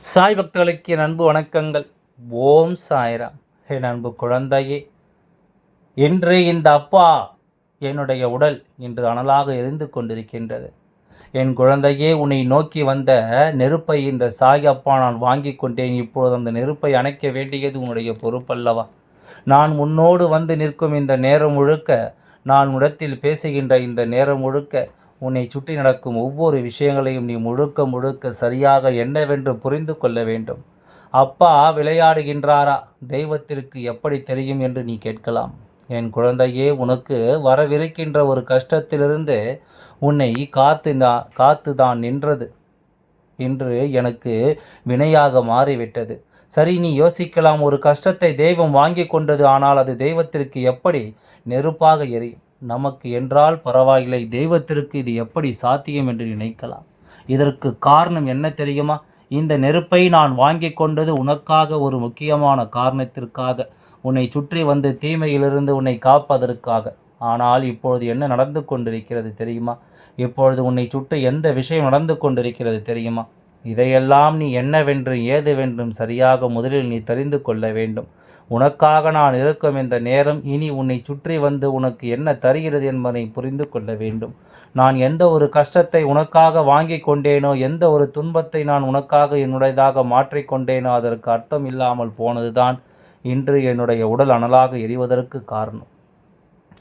சாய் பக்தர்களுக்கு என் அன்பு வணக்கங்கள். ஓம் சாய்ராம். என் அன்பு குழந்தையே, இன்று இந்த அப்பா என்னுடைய உடல் இன்று அனலாக எரிந்து கொண்டிருக்கின்றது. என் குழந்தையே, உன்னை நோக்கி வந்த நெருப்பை இந்த சாய் அப்பா நான் வாங்கி கொண்டேன். இப்பொழுது அந்த நெருப்பை அணைக்க வேண்டியது உன்னுடைய பொறுப்பல்லவா? நான் உன்னோடு வந்து நிற்கும் இந்த நேரம் முழுக்க, நான் உன்னிடத்தில் பேசுகின்ற இந்த நேரம் முழுக்க, உன்னை சுற்றி நடக்கும் ஒவ்வொரு விஷயங்களையும் நீ முழுக்க முழுக்க சரியாக என்னவென்று புரிந்து கொள்ள வேண்டும். அப்பா விளையாடுகின்றாரா? தெய்வத்திற்கு எப்படி தெரியும் என்று நீ கேட்கலாம். என் குழந்தையே, உனக்கு வரவிருக்கின்ற ஒரு கஷ்டத்திலிருந்து உன்னை காத்துதான் நின்றது இன்று எனக்கு வினையாக மாறிவிட்டது. சரி, நீ யோசிக்கலாம், ஒரு கஷ்டத்தை தெய்வம் வாங்கி கொண்டது, ஆனால் அது தெய்வத்திற்கு எப்படி நெருப்பாக எரியும்? நமக்கு என்றால் பரவாயில்லை, தெய்வத்திற்கு இது எப்படி சாத்தியம் என்று நினைக்கலாம். இதற்கு காரணம் என்ன தெரியுமா? இந்த நெருப்பை நான் வாங்கி கொண்டது உனக்காக, ஒரு முக்கியமான காரணத்திற்காக, உன்னை சுற்றி வந்து தீமையிலிருந்து உன்னை காப்பதற்காக. ஆனால் இப்பொழுது என்ன நடந்து கொண்டிருக்கிறது தெரியுமா? இப்பொழுது உன்னை சுற்றி எந்த விஷயம் நடந்து கொண்டிருக்கிறது தெரியுமா? இதையெல்லாம் நீ என்னவென்று ஏதுவென்றும் சரியாக முதலில் நீ தெரிந்து கொள்ள வேண்டும். உனக்காக நான் இருக்கும் இந்த நேரம் இனி உன்னை சுற்றி வந்து உனக்கு என்ன தருகிறது என்பதை புரிந்து கொள்ள வேண்டும். நான் எந்த ஒரு கஷ்டத்தை உனக்காக வாங்கி கொண்டேனோ, எந்த ஒரு துன்பத்தை நான் உனக்காக என்னுடையதாக மாற்றிக்கொண்டேனோ, அதற்கு அர்த்தம் இல்லாமல் போனதுதான் இன்று என்னுடைய உடல் அனலாக எரிவதற்கு காரணம்.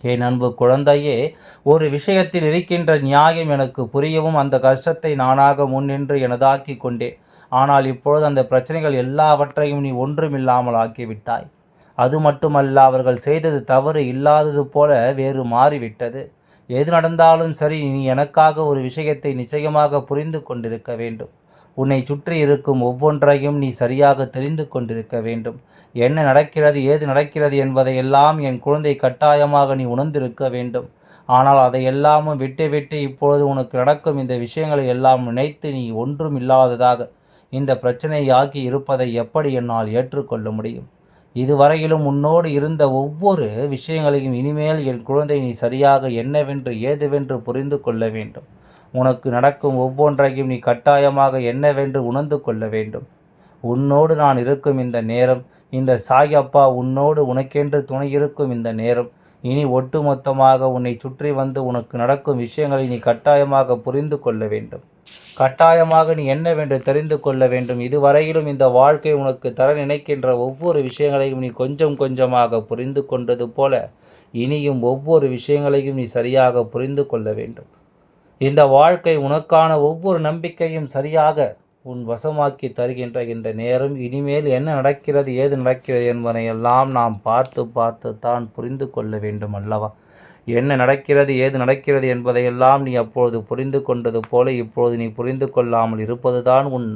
என் அன்பு குழந்தையே, ஒரு விஷயத்தில் இருக்கின்ற நியாயம் எனக்கு புரியவும் அந்த கஷ்டத்தை நானாக முன்னின்று எனதாக்கி கொண்டேன். ஆனால் இப்பொழுது அந்த பிரச்சனைகள் எல்லாவற்றையும் நீ ஒன்றுமில்லாமல் ஆக்கிவிட்டாய். அது மட்டுமல்ல, அவர்கள் செய்தது தவறு இல்லாதது போல வேறு மாறிவிட்டது. எது நடந்தாலும் சரி, நீ எனக்காக ஒரு விஷயத்தை நிச்சயமாக புரிந்து கொண்டிருக்க வேண்டும். உன்னை சுற்றி இருக்கும் ஒவ்வொன்றையும் நீ சரியாக தெரிந்து கொண்டிருக்க வேண்டும். என்ன நடக்கிறது, ஏது நடக்கிறது என்பதையெல்லாம் என் குழந்தை கட்டாயமாக நீ உணர்ந்திருக்க வேண்டும். ஆனால் அதையெல்லாமும் விட்டுவிட்டு இப்பொழுது உனக்கு நடக்கும் இந்த விஷயங்களை எல்லாம் நினைத்து நீ ஒன்றும் இல்லாததாக இந்த பிரச்சனையை ஆக்கி இருப்பதை எப்படி என்னால் ஏற்றுக்கொள்ள முடியும்? இதுவரையிலும் உன்னோடு இருந்த ஒவ்வொரு விஷயங்களையும் இனிமேல் என் குழந்தை நீ சரியாக என்னவென்று ஏதுவென்று புரிந்து கொள்ள வேண்டும். உனக்கு நடக்கும் ஒவ்வொன்றையும் நீ கட்டாயமாக என்னவென்று உணர்ந்து கொள்ள வேண்டும். உன்னோடு நான் இருக்கும் இந்த நேரம், இந்த சாயப்பா உன்னோடு உனக்கென்று துணை இருக்கும் இந்த நேரம், இனி ஒட்டுமொத்தமாக உன்னை சுற்றி வந்து உனக்கு நடக்கும் விஷயங்களை நீ கட்டாயமாக புரிந்து கொள்ள வேண்டும். கட்டாயமாக நீ என்னவென்று தெரிந்து கொள்ள வேண்டும். இதுவரையிலும் இந்த வாழ்க்கை உனக்கு தர நினைக்கின்ற ஒவ்வொரு விஷயங்களையும் நீ கொஞ்சம் கொஞ்சமாக புரிந்து கொண்டது போல, இனியும் ஒவ்வொரு விஷயங்களையும் நீ சரியாக புரிந்து கொள்ள வேண்டும். இந்த வாழ்க்கை உனக்கான ஒவ்வொரு நம்பிக்கையும் சரியாக உன் வசமாக்கி தருகின்ற இந்த நேரம், இனிமேல் என்ன நடக்கிறது, ஏது நடக்கிறது என்பதையெல்லாம் நாம் பார்த்து தான் புரிந்து கொள்ள வேண்டும் அல்லவா? என்ன நடக்கிறது, ஏது நடக்கிறது என்பதையெல்லாம் நீ அப்பொழுது புரிந்து கொண்டது போல இப்பொழுது நீ புரிந்து கொள்ளாமல் இருப்பதுதான் உன்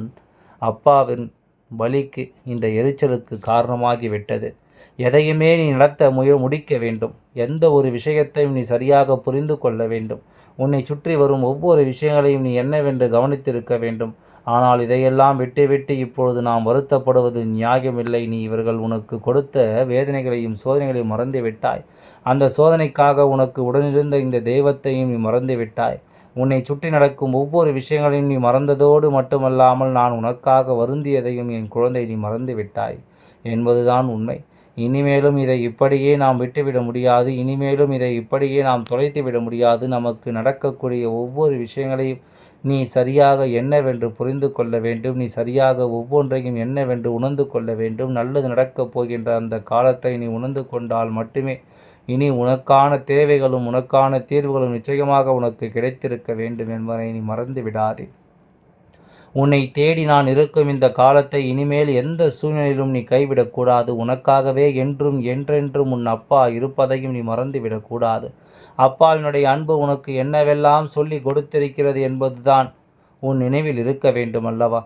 அப்பாவின் வலிக்கு, இந்த எரிச்சலுக்கு காரணமாகிவிட்டது. எதையுமே நீ நடத்த முடிக்க வேண்டும். எந்த ஒரு விஷயத்தையும் நீ சரியாக புரிந்து கொள்ள வேண்டும். உன்னை சுற்றி வரும் ஒவ்வொரு விஷயங்களையும் நீ என்னவென்று கவனித்திருக்க வேண்டும். ஆனால் இதையெல்லாம் விட்டுவிட்டு இப்பொழுது நாம் வருத்தப்படுவது நியாயமில்லை. நீ இவர்கள் உனக்கு கொடுத்த வேதனைகளையும் சோதனைகளையும் மறந்து விட்டாய். அந்த சோதனைக்காக உனக்கு உடனிருந்த இந்த தெய்வத்தையும் நீ மறந்து விட்டாய். உன்னை சுற்றி நடக்கும் ஒவ்வொரு விஷயங்களையும் நீ மறந்ததோடு மட்டுமல்லாமல் நான் உனக்காக வருந்தியதையும் என் குழந்தை நீ மறந்து விட்டாய் என்பதுதான் உண்மை. இனிமேலும் இதை இப்படியே நாம் விட்டுவிட முடியாது. இனிமேலும் இதை இப்படியே நாம் தொலைத்துவிட முடியாது. நமக்கு நடக்கக்கூடிய ஒவ்வொரு விஷயங்களையும் நீ சரியாக என்னவென்று புரிந்து கொள்ள வேண்டும். நீ சரியாக ஒவ்வொன்றையும் என்னவென்று உணர்ந்து கொள்ள வேண்டும். நல்லது நடக்கப் போகின்ற அந்த காலத்தை நீ உணர்ந்து கொண்டால் மட்டுமே இனி உனக்கான தேவைகளும் உனக்கான தீர்வுகளும் நிச்சயமாக உனக்கு கிடைத்திருக்க வேண்டும் என்பதை நீ மறந்து விடாதே. உன்னை தேடி நான் இருக்கும் இந்த காலத்தை இனிமேல் எந்த சூழ்நிலையிலும் நீ கைவிடக்கூடாது. உனக்காகவே என்றும் என்றென்றும் உன் அப்பா இருப்பதையும் நீ மறந்துவிடக்கூடாது. அப்பாவினுடைய அன்பு உனக்கு என்னவெல்லாம் சொல்லி கொடுத்திருக்கிறது என்பதுதான் உன் நினைவில் இருக்க வேண்டும் அல்லவா?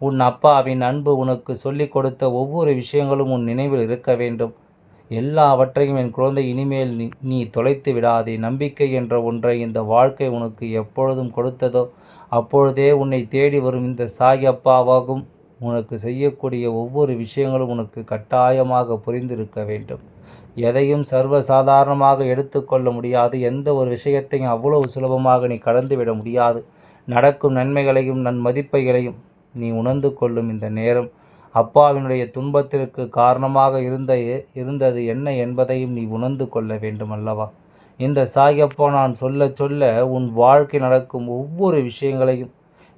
உன் அப்பாவின் அன்பு உனக்கு சொல்லிக் கொடுத்த ஒவ்வொரு விஷயங்களும் உன் நினைவில் இருக்க வேண்டும். எல்லாவற்றையும் என் குழந்தை இனிமேல் நீ தொலைத்து விடாதே. நம்பிக்கை என்ற ஒன்றை இந்த வாழ்க்கை உனக்கு எப்பொழுதும் கொடுத்ததோ அப்பொழுதே உன்னை தேடி வரும் இந்த சாய் அப்பாவாகும் உனக்கு செய்யக்கூடிய ஒவ்வொரு விஷயங்களும் உனக்கு கட்டாயமாக புரிந்திருக்க வேண்டும். எதையும் சர்வசாதாரணமாக எடுத்துக்கொள்ள முடியாது. எந்த ஒரு விஷயத்தையும் அவ்வளவு சுலபமாக நீ கடந்துவிட முடியாது. நடக்கும் நன்மைகளையும் நன்மதிப்பைகளையும் நீ உணர்ந்து கொள்ளும் இந்த நேரம் அப்பாவினுடைய துன்பத்திற்கு காரணமாக இருந்தது என்ன என்பதையும் நீ உணர்ந்து கொள்ள வேண்டும் அல்லவா? இந்த சாயப்பா நான் சொல்ல சொல்ல உன் வாழ்க்கை நடக்கும் ஒவ்வொரு விஷயங்களையும்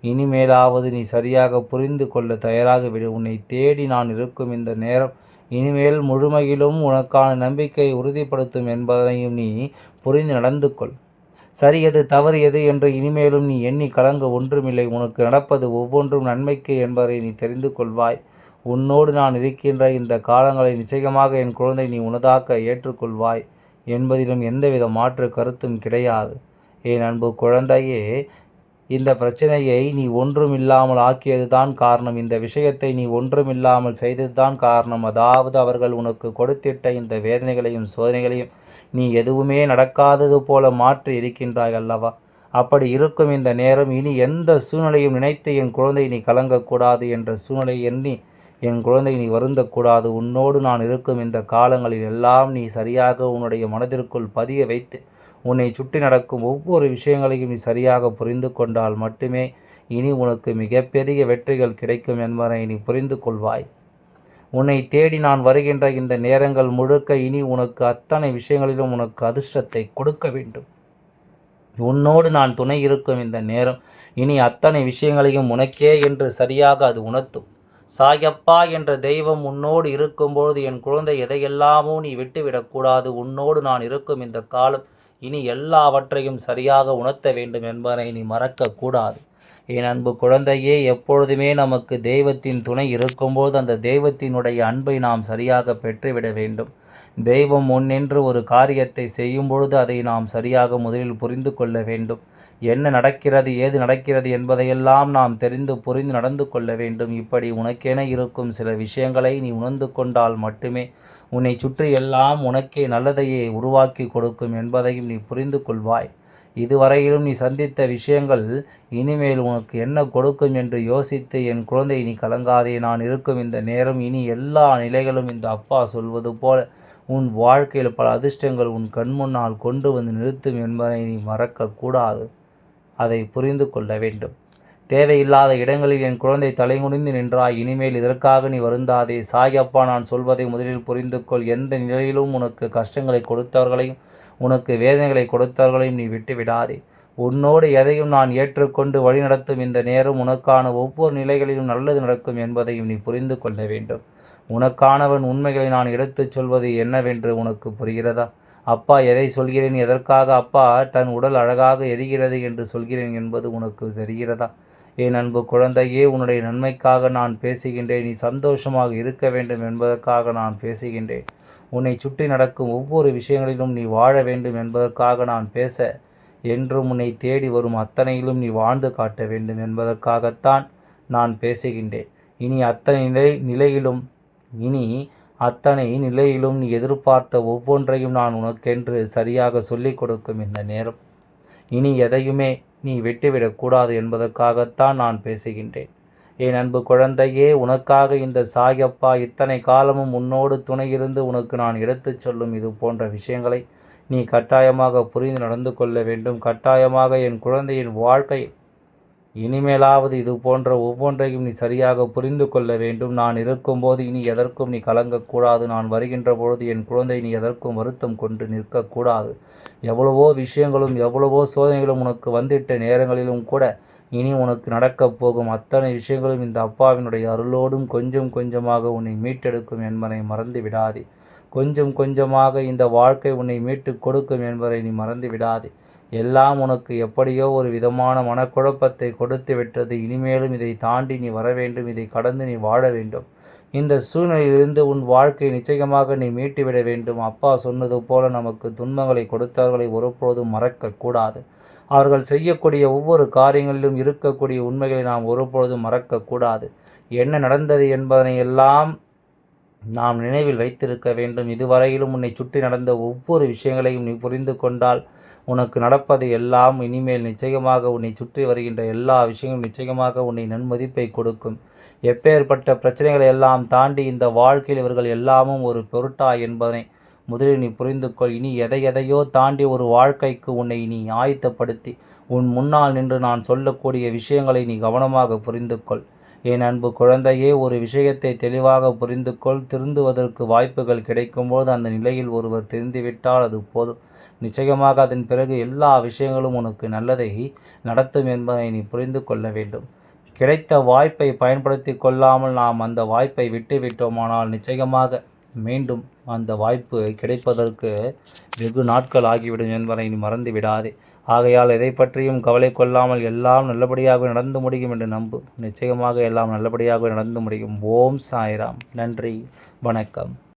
இனிமேலாவது நீ சரியாக புரிந்து கொள்ள தயாராக விடு. உன்னை தேடி நான் இருக்கும் இந்த நேரம் இனிமேல் முழுமையிலும் உனக்கான நம்பிக்கையை உறுதிப்படுத்தும் என்பதனையும் நீ புரிந்து நடந்து கொள். சரி எது தவறு எது என்று இனிமேலும் நீ எண்ணி கலங்க ஒன்றுமில்லை. உனக்கு நடப்பது ஒவ்வொன்றும் நன்மைக்கு என்பதை நீ தெரிந்து கொள்வாய். உன்னோடு நான் இருக்கின்ற இந்த காலங்களை நிச்சயமாக என் குழந்தை நீ உனதாக்க ஏற்றுக்கொள்வாய் என்பதிலும் எந்தவித மாற்று கருத்தும் கிடையாது. என் அன்பு குழந்தையே, இந்த பிரச்சனையை நீ ஒன்றுமில்லாமல் ஆக்கியதுதான் காரணம். இந்த விஷயத்தை நீ ஒன்றுமில்லாமல் செய்ததுதான் காரணம். அதாவது அவர்கள் உனக்கு கொடுத்திட்ட இந்த வேதனைகளையும் சோதனைகளையும் நீ எதுவுமே நடக்காதது போல மாற்றி இருக்கின்றாய் அல்லவா? அப்படி இருக்கும் இந்த நேரம் இனி எந்த சூழ்நிலையும் நினைத்து என் குழந்தை நீ கலங்கக்கூடாது என்ற சூழ்நிலை எண்ணி என் குழந்தை நீ வருந்தக்கூடாது. உன்னோடு நான் இருக்கும் இந்த காலங்களில் எல்லாம் நீ சரியாக உன்னுடைய மனதிற்குள் பதிய வைத்து உன்னை சுற்றி நடக்கும் ஒவ்வொரு விஷயங்களையும் நீ சரியாக புரிந்து கொண்டால் மட்டுமே இனி உனக்கு மிகப்பெரிய வெற்றிகள் கிடைக்கும் என்பதை நீ புரிந்து கொள்வாய். உன்னை தேடி நான் வருகின்ற இந்த நேரங்கள் முழுக்க இனி உனக்கு அத்தனை விஷயங்களிலும் உனக்கு அதிர்ஷ்டத்தை கொடுக்க வேண்டும். உன்னோடு நான் துணை இருக்கும் இந்த நேரம் இனி அத்தனை விஷயங்களையும் உனக்கே என்று சரியாக அது உணர்த்தும். சாயப்பா என்ற தெய்வம் உன்னோடு இருக்கும்பொழுது என் குழந்தை எதையெல்லாமோ நீ விட்டுவிடக்கூடாது. உன்னோடு நான் இருக்கும் இந்த காலம் இனி எல்லாவற்றையும் சரியாக உணர்த்த வேண்டும் என்பதை நீ மறக்கக்கூடாது. என் அன்பு குழந்தையே, எப்பொழுதுமே நமக்கு தெய்வத்தின் துணை இருக்கும்போது அந்த தெய்வத்தினுடைய அன்பை நாம் சரியாக பெற்றுவிட வேண்டும். தெய்வம் முன்னின்று ஒரு காரியத்தை செய்யும் பொழுது அதை நாம் சரியாக முதலில் புரிந்து கொள்ள வேண்டும். என்ன நடக்கிறது ஏது நடக்கிறது என்பதையெல்லாம் நாம் தெரிந்து புரிந்து நடந்து கொள்ள வேண்டும். இப்படி உனக்கென இருக்கும் சில விஷயங்களை நீ உணர்ந்து கொண்டால் மட்டுமே உன்னை சுற்றி எல்லாம் உனக்கே நல்லதையே உருவாக்கி கொடுக்கும் என்பதையும் நீ புரிந்து கொள்வாய். இதுவரையிலும் நீ சந்தித்த விஷயங்கள் இனிமேல் உனக்கு என்ன கொடுக்கும் என்று யோசித்து என் குழந்தை நீ கலங்காதே. நான் இருக்கும் இந்த நேரம் இனி எல்லா நிலைகளும் இந்த அப்பா சொல்வது போல உன் வாழ்க்கையில் பல அதிர்ஷ்டங்கள் உன் கண்முன்னால் கொண்டு வந்து நிறுத்தும் என்பதை நீ மறக்கக்கூடாது. அதை புரிந்து கொள்ள வேண்டும். தேவையில்லாத இடங்களில் என் குழந்தை தலைகுனிந்து நின்றாய். இனிமேல் இதற்காக நீ வருந்தாதே. சாயப்பா நான் சொல்வதை முதலில் புரிந்து கொள். எந்த நிலையிலும் உனக்கு கஷ்டங்களை கொடுத்தவர்களையும் உனக்கு வேதனைகளை கொடுத்தவர்களையும் நீ விட்டு விடாதே. உன்னோடு எதையும் நான் ஏற்றுக்கொண்டு வழிநடத்தும் இந்த நேரம் உனக்கான ஒவ்வொரு நிலைகளிலும் நல்லது நடக்கும் என்பதையும் நீ புரிந்து கொள்ள வேண்டும். உனக்கானவன் உண்மைகளை நான் எடுத்துச் சொல்வது என்னவென்று உனக்கு புரிகிறதா? அப்பா எதை சொல்கிறேன், எதற்காக அப்பா தன் உடல் அழகாக எரிகிறது என்று சொல்கிறேன் என்பது உனக்கு தெரிகிறதா? என் அன்பு குழந்தையே, உன்னுடைய நன்மைக்காக நான் பேசுகின்றேன். நீ சந்தோஷமாக இருக்க வேண்டும் என்பதற்காக நான் பேசுகின்றேன். உன்னை சுற்றி நடக்கும் ஒவ்வொரு விஷயங்களிலும் நீ வாழ வேண்டும் என்பதற்காக நான் பேச, என்றும் உன்னை தேடி வரும் அத்தனையிலும் நீ வாழ்ந்து காட்ட வேண்டும் என்பதற்காகத்தான் நான் பேசுகின்றேன். இனி அத்தனை நிலையிலும் நீ எதிர்பார்த்த ஒவ்வொன்றையும் நான் உனக்கென்று சரியாக சொல்லிக் கொடுக்கும் இந்த நேரம் இனி எதையுமே நீ விட்டுவிடக்கூடாது என்பதற்காகத்தான் நான் பேசுகின்றேன். என் அன்பு குழந்தையே, உனக்காக இந்த சாயப்பா இத்தனை காலமும் உன்னோடு துணையிருந்து உனக்கு நான் எடுத்துச் சொல்லும் இது போன்ற விஷயங்களை நீ கட்டாயமாக புரிந்து நடந்து கொள்ள வேண்டும். கட்டாயமாக என் குழந்தையின் வாழ்க்கையில் இனிமேலாவது இது போன்ற ஒவ்வொன்றையும் நீ சரியாக புரிந்து கொள்ள வேண்டும். நான் இருக்கும்போது இனி எதற்கும் நீ கலங்கக்கூடாது. நான் வருகின்ற பொழுது என் குழந்தை நீ எதற்கும் வருத்தம் கொண்டு நிற்கக்கூடாது. எவ்வளவோ விஷயங்களும் எவ்வளவோ சோதனைகளும் உனக்கு வந்திட்ட நேரங்களிலும் கூட இனி உனக்கு நடக்கப் போகும் அத்தனை விஷயங்களும் இந்த அப்பாவினுடைய அருளோடும் கொஞ்சம் கொஞ்சமாக உன்னை மீட்டெடுக்கும் என்பதை மறந்து விடாதே. கொஞ்சம் கொஞ்சமாக இந்த வாழ்க்கை உன்னை மீட்டு கொடுக்கும் என்பதை நீ மறந்து விடாதே. எல்லாம் உனக்கு எப்படியோ ஒரு விதமான மனக்குழப்பத்தை கொடுத்து விட்டது. இனிமேலும் இதை தாண்டி நீ வர வேண்டும். இதை கடந்து நீ வாழ வேண்டும். இந்த சூழ்நிலையிலிருந்து உன் வாழ்க்கையை நிச்சயமாக நீ மீட்டுவிட வேண்டும். அப்பா சொன்னது போல நமக்கு துன்பங்களை கொடுத்தவர்களை ஒருபொழுதும் மறக்கக்கூடாது. அவர்கள் செய்யக்கூடிய ஒவ்வொரு காரியங்களிலும் இருக்கக்கூடிய உண்மைகளை நாம் ஒருபொழுதும் மறக்கக்கூடாது. என்ன நடந்தது என்பதனை எல்லாம் நாம் நினைவில் வைத்திருக்க வேண்டும். இதுவரையிலும் உன்னை சுற்றி நடந்த ஒவ்வொரு விஷயங்களையும் நீ புரிந்து கொண்டால் உனக்கு நடப்பது எல்லாம் இனிமேல் நிச்சயமாக உன்னை சுற்றி வருகின்ற எல்லா விஷயங்களும் நிச்சயமாக உன்னை நன்மதிப்பை கொடுக்கும். எப்பேற்பட்ட பிரச்சனைகளை எல்லாம் தாண்டி இந்த வாழ்க்கையில் இவர்கள் எல்லாமும் ஒரு பொருட்டா என்பதனை முதலில் நீ புரிந்து கொள். இனி எதையோ தாண்டி ஒரு வாழ்க்கைக்கு உன்னை நீ ஆயத்தப்படுத்தி உன் முன்னால் நின்று நான் சொல்லக்கூடிய விஷயங்களை நீ கவனமாக புரிந்து கொள். என் அன்பு குழந்தையே, ஒரு விஷயத்தை தெளிவாக புரிந்து கொள். திருந்துவதற்கு வாய்ப்புகள் கிடைக்கும்போது அந்த நிலையில் ஒருவர் திருந்திவிட்டால் அது போதும். நிச்சயமாக அதன் பிறகு எல்லா விஷயங்களும் உனக்கு நல்லதை நடத்தும் என்பதை நீ புரிந்து கொள்ள வேண்டும். கிடைத்த வாய்ப்பை பயன்படுத்தி கொள்ளாமல் நாம் அந்த வாய்ப்பை விட்டுவிட்டோமானால் நிச்சயமாக மீண்டும் அந்த வாய்ப்பு கிடைப்பதற்கு வெகு நாட்கள் ஆகிவிடும் என்பதை நீ மறந்து விடாதே. ஆகையால் எதை பற்றியும் கவலை கொள்ளாமல் எல்லாம் நல்லபடியாக நடந்து முடியும் என்று நம்பு. நிச்சயமாக எல்லாம் நல்லபடியாக நடந்து முடியும். ஓம் சாய்ராம். நன்றி, வணக்கம்.